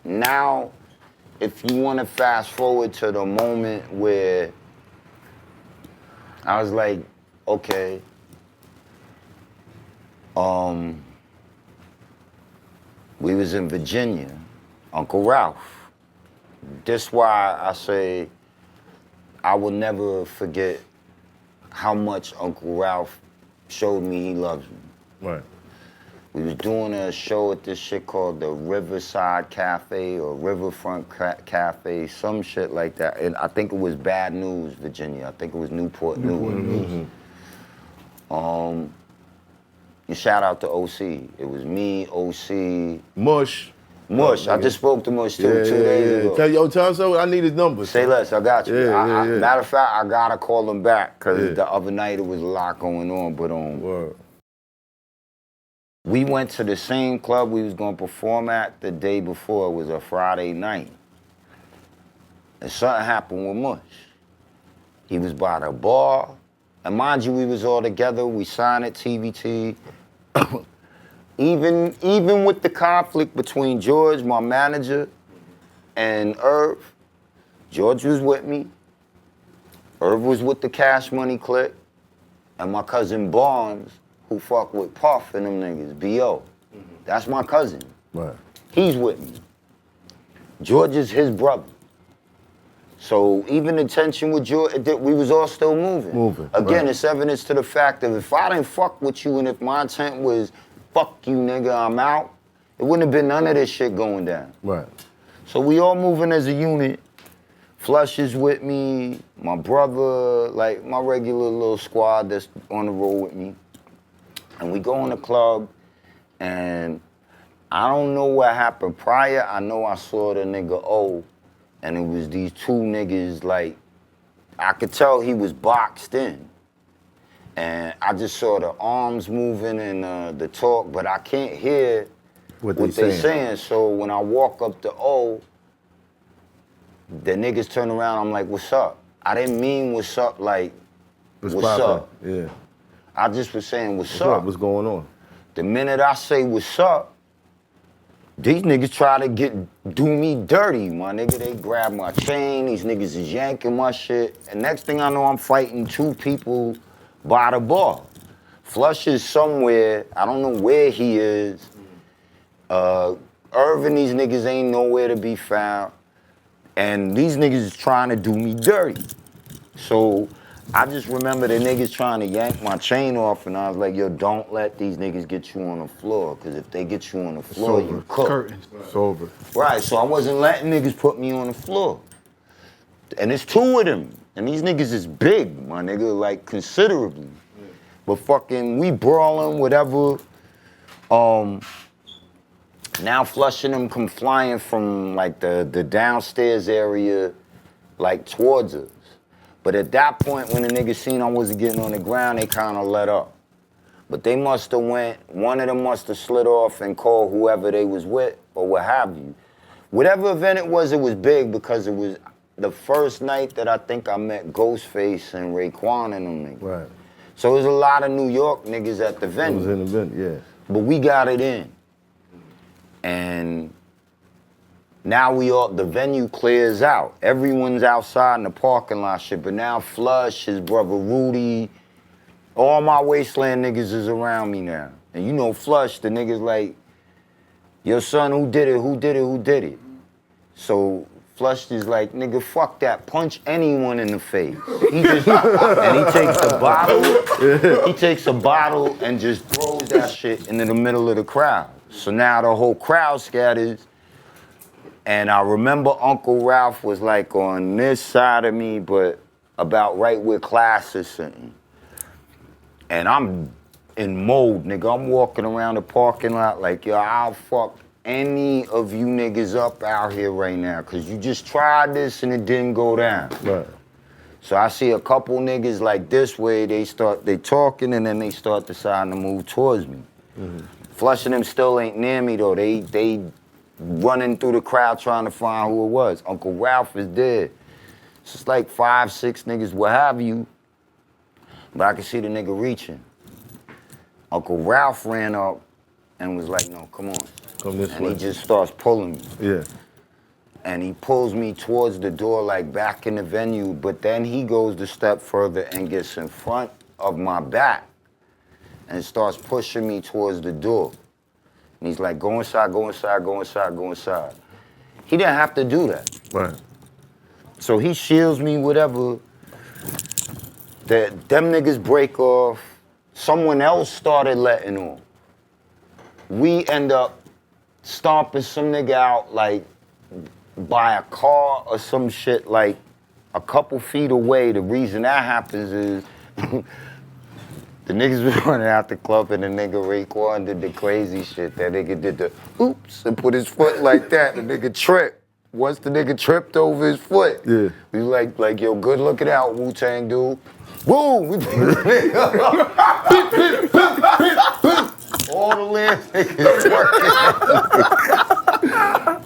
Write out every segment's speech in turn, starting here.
now, if you want to fast forward to the moment where I was like, okay, we was in Virginia, Uncle Ralph. That's why I say I will never forget how much Uncle Ralph showed me he loves me. Right. We was doing a show at this shit called the Riverside Cafe or Riverfront Cafe, some shit like that. And I think it was Bad News, Virginia. I think it was Newport News. You shout out to OC. It was me, OC. Mush. Mush. I just spoke to Mush too 2 days ago. Tell him so. I need his number. Say less, I got you. Yeah. Matter of fact, I gotta call him back because the other night it was a lot going on. But Word. We went to the same club we was gonna perform at the day before. It was a Friday night. And something happened with Mush. He was by the bar. And mind you, we was all together. We signed at TVT. Even with the conflict between George, my manager, and Irv, George was with me. Irv was with the Cash Money clique. And my cousin Barnes, who fuck with Puff and them niggas, B.O. That's my cousin. Right. He's with me. George is his brother. So even the tension with George, we was all still moving. Again, right. It's evidence to the fact that if I didn't fuck with you and if my intent was, fuck you nigga, I'm out, it wouldn't have been none of this shit going down. Right. So we all moving as a unit. Flush is with me, my brother, like my regular little squad that's on the road with me. And we go in the club, and I don't know what happened prior. I know I saw the nigga O, and it was these two niggas, like, I could tell he was boxed in. And I just saw the arms moving and the talk, but I can't hear what they saying. So when I walk up to O, the niggas turn around, I'm like, what's up? I didn't mean what's up like, what's up? Yeah. I just was saying, what's up? What's going on? The minute I say what's up, these niggas try to do me dirty, my nigga. They grab my chain, these niggas is yanking my shit. And next thing I know, I'm fighting two people by the bar. Flush is somewhere, I don't know where he is. Irv and these niggas ain't nowhere to be found. And these niggas is trying to do me dirty. So I just remember the niggas trying to yank my chain off, and I was like, yo, don't let these niggas get you on the floor, because if they get you on the floor, you cook. It's over. Right, so I wasn't letting niggas put me on the floor. And it's two of them, and these niggas is big, my nigga, like considerably. Yeah. But fucking, we brawling, whatever. Now Flushing them come flying from like the downstairs area, like towards us. But at that point, when the niggas seen I wasn't getting on the ground, they kind of let up. But they must have one of them must have slid off and called whoever they was with or what have you. Whatever event it was big because it was the first night that I think I met Ghostface and Raekwon and them niggas. Right. So there's a lot of New York niggas at the venue. It was an event, yeah. But we got it in. And now the venue clears out. Everyone's outside in the parking lot shit, but now Flush, his brother Rudy, all my wasteland niggas is around me now. And you know Flush, the niggas like, your son, who did it? So Flush is like, nigga, fuck that, punch anyone in the face. And he takes a bottle and just throws that shit into the middle of the crowd. So now the whole crowd scatters. And I remember Uncle Ralph was like on this side of me, but about right where Class is sitting. And I'm in mode, nigga. I'm walking around the parking lot like, yo, I'll fuck any of you niggas up out here right now, cause you just tried this and it didn't go down. Right. So I see a couple niggas like this way, they talking and then they start deciding to move towards me. Mm-hmm. Flushing them still ain't near me though. They running through the crowd trying to find who it was. Uncle Ralph is dead. It's just like 5, 6 niggas, what have you. But I can see the nigga reaching. Uncle Ralph ran up and was like, no, come on. Come this way. And he just starts pulling me. Yeah. and he pulls me towards the door, like back in the venue, but then he goes a step further and gets in front of my back and starts pushing me towards the door. And he's like, go inside, go inside, go inside, go inside. He didn't have to do that. Right. So he shields me, whatever. Them niggas break off. Someone else started letting on. We end up stomping some nigga out, like, by a car or some shit, like, a couple feet away. The reason that happens is the niggas was running out the club and the nigga Raekwon did the crazy shit. That nigga did the oops and put his foot like that. The nigga tripped. Once the nigga tripped over his foot, yeah. We like, yo, good looking out, Wu-Tang dude. Boom! We picked the nigga up. All the land niggas working.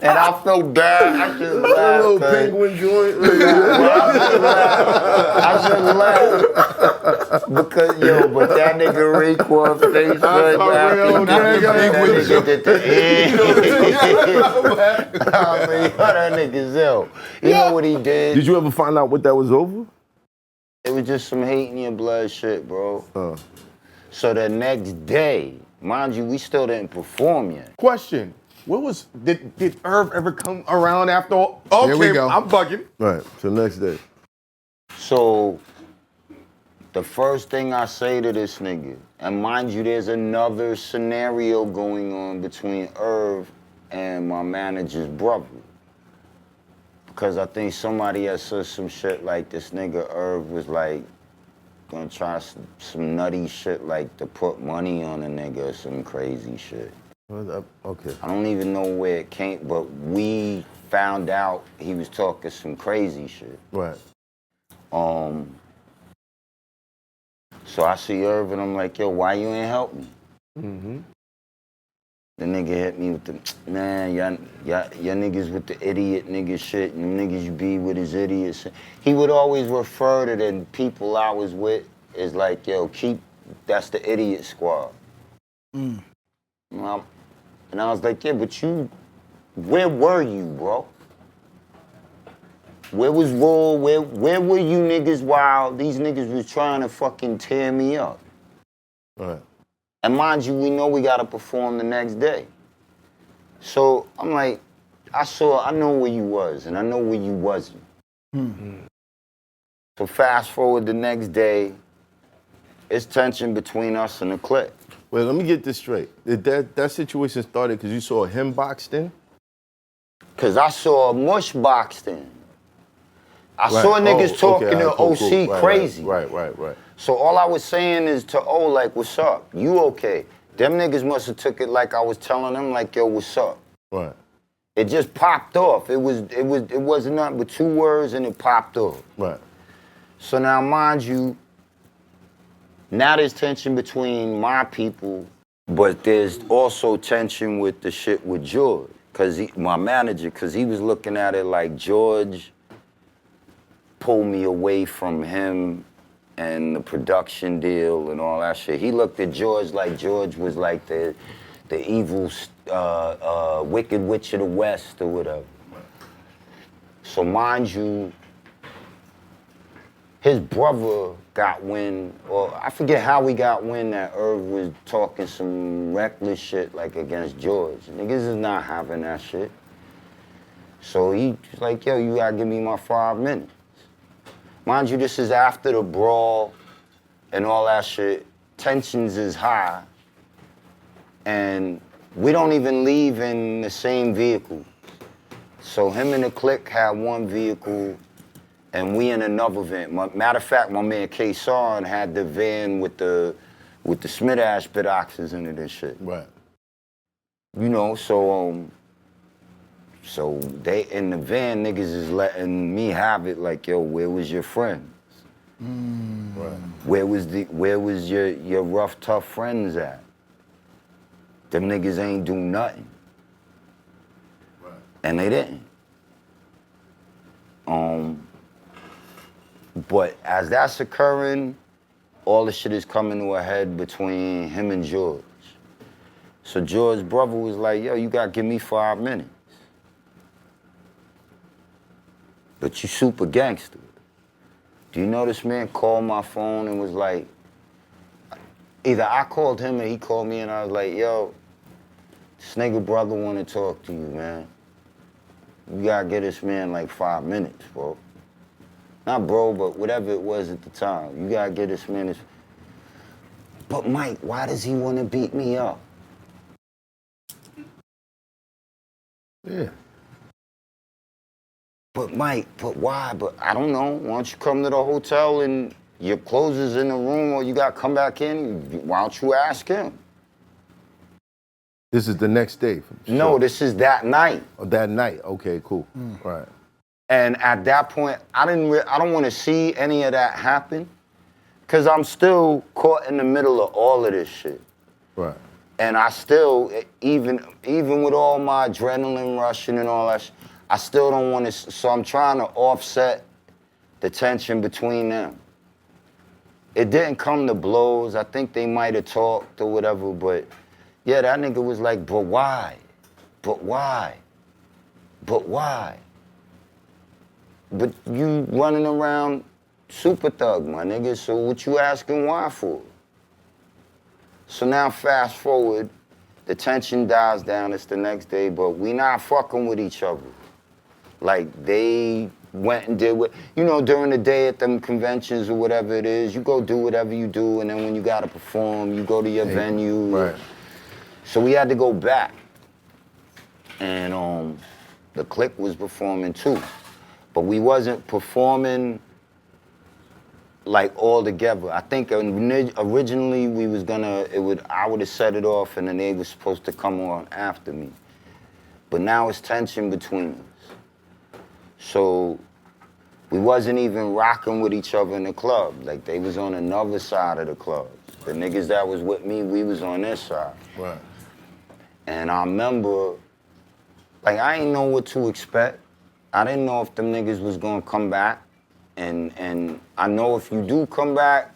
And I felt bad. I just laughed. A little penguin joint. I just laughed. Because, but that nigga Raekwon face right now. That nigga did the I mean, that nigga's ill. You know what he did? Did you ever find out what that was over? It was just some hate in your blood shit, bro. So the next day, mind you, we still didn't perform yet. Question. Did Irv ever come around after all? Okay, Here we go. I'm bugging. Right, so next day. So the first thing I say to this nigga, and mind you, there's another scenario going on between Irv and my manager's brother. Because I think somebody had said some shit like this nigga Irv was like gonna try some nutty shit like to put money on a nigga or some crazy shit. Okay. I don't even know where it came, but we found out he was talking some crazy shit. Right. So I see Irv and I'm like, yo, why you ain't help me? Mm-hmm. The nigga hit me with the, man, y'all niggas with the idiot nigga shit, and the niggas you be with is idiots. He would always refer to the people I was with as like, yo, that's the idiot squad. And I was like, yeah, but where were you, bro? Where was Raw? Where were you niggas while these niggas was trying to fucking tear me up? Right. And mind you, we know we gotta perform the next day. So I'm like, I know where you was, and I know where you wasn't. So fast forward the next day, it's tension between us and the clique. Wait, let me get this straight. Did that situation started because you saw him boxed in? Cause I saw Mush boxed in. I saw niggas talking to OC crazy. Right. So all I was saying is to O, like, what's up? You okay? Them niggas must have took it like I was telling them, like, yo, what's up? Right. It just popped off. It wasn't nothing but 2 words and it popped off. Right. So now, mind you, now there's tension between my people, but there's also tension with the shit with George, my manager, because he was looking at it like George pulled me away from him and the production deal and all that shit. He looked at George like George was like the evil, wicked witch of the West or whatever. So mind you, his brother got wind, or I forget how we got wind that Irv was talking some reckless shit like against George. Niggas is not having that shit. So he's like, yo, you gotta give me my 5 minutes. Mind you, this is after the brawl and all that shit. Tensions is high. And we don't even leave in the same vehicle. So him and the clique had one vehicle and we in another van. Matter of fact, my man K-Son had the van with the Smith-Ash bit oxes in it and shit. Right. You know, so they in the van, niggas is letting me have it like, yo, where was your friends? Right. Where was your rough, tough friends at? Them niggas ain't do nothing. Right. And they didn't. But as that's occurring, all the shit is coming to a head between him and George. So George's brother was like, yo, you gotta give me 5 minutes. but you super gangster. Do you know this man called my phone and was like, either I called him or he called me and I was like, yo, this nigga brother wanna talk to you, man. You gotta get this man like 5 minutes, bro. Not bro, but whatever it was at the time. You gotta get this man his... But Mike, why does he wanna beat me up? Yeah. But Mike, but why? But I don't know. Why don't you come to the hotel and your clothes is in the room or you gotta come back in? Why don't you ask him? This is the next day? No, this is that night. Oh, that night, okay, cool, right. And at that point, I don't wanna see any of that happen because I'm still caught in the middle of all of this shit. Right. And I still, even with all my adrenaline rushing and all that shit, I still don't want to, so I'm trying to offset the tension between them. It didn't come to blows. I think they might have talked or whatever, but yeah, that nigga was like, but why? But why? But why? But you running around super thug, my nigga, so what you asking why for? So now fast forward, the tension dies down, it's the next day, but we not fucking with each other. Like they went and did what, you know, during the day at them conventions or whatever it is, you go do whatever you do, and then when you gotta perform, you go to your venue. Right. So we had to go back. And the clique was performing too. But we wasn't performing like all together. I think originally we was gonna, I would have set it off and then they was supposed to come on after me. But now it's tension between us. So we wasn't even rocking with each other in the club. Like they was on another side of the club. The niggas that was with me, we was on this side. Right. And I remember, like I didn't know what to expect. I didn't know if them niggas was gonna come back. And I know if you do come back,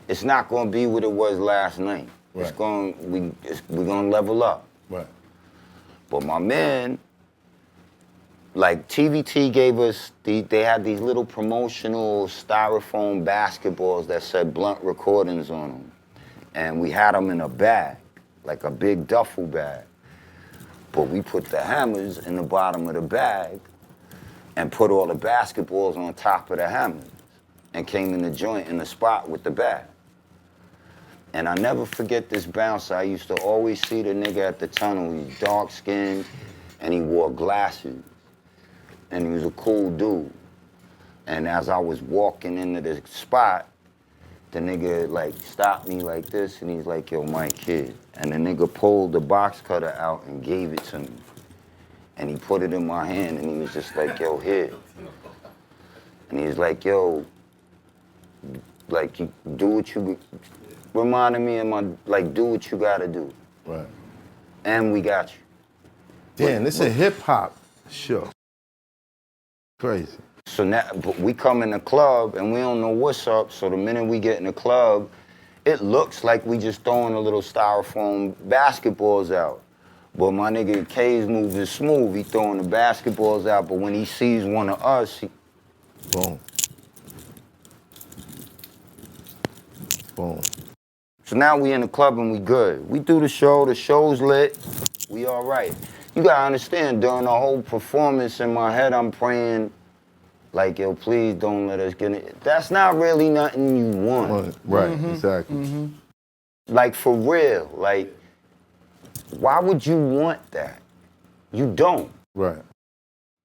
it's not gonna be what it was last night. Right. We're gonna level up. Right. But my man, like TVT gave us, they had these little promotional styrofoam basketballs that said Blunt Recordings on them. And we had them in a bag, like a big duffel bag. But we put the hammers in the bottom of the bag and put all the basketballs on top of the hammers and came in the joint in the spot with the bag. And I never forget this bouncer. I used to always see the nigga at the tunnel. He's dark-skinned and he wore glasses. And he was a cool dude. And as I was walking into the spot, the nigga like stopped me like this and he's like, yo, my kid. And the nigga pulled the box cutter out and gave it to me. And he put it in my hand and he was just like, yo, here. And he's like, yo, like you do what you, reminded me of my, like do what you gotta do. Right. And we got you. Damn, this is a hip hop show. Crazy. So now, but we come in the club and we don't know what's up, so the minute we get in the club, it looks like we just throwing a little styrofoam basketballs out. But my nigga K's moving smooth, he throwing the basketballs out, but when he sees one of us, he... Boom. Boom. So now we in the club and we good. We do the show's lit, we all right. You gotta understand, during the whole performance in my head, I'm praying, like, yo, please don't let us get it. That's not really nothing you want. Right, exactly. Like, for real, like, why would you want that? You don't. Right.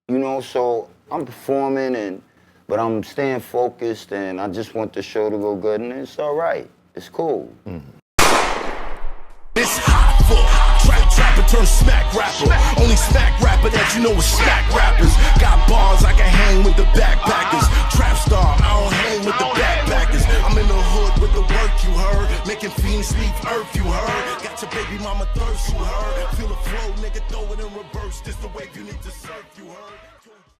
You know, so I'm performing, but I'm staying focused, and I just want the show to go good, and it's all right. It's cool. It's Hoffa. Trapper turn smack rapper. Only smack rapper that you know is smack rappers. Got bars, I can hang with the backpackers. Trap star, I don't hang with the backpackers. I'm in the hood with the work you heard. Making fiends leave earth you heard. Got your baby mama thirst you heard. Feel the flow, nigga, throw it in reverse. This the wave you need to surf you heard.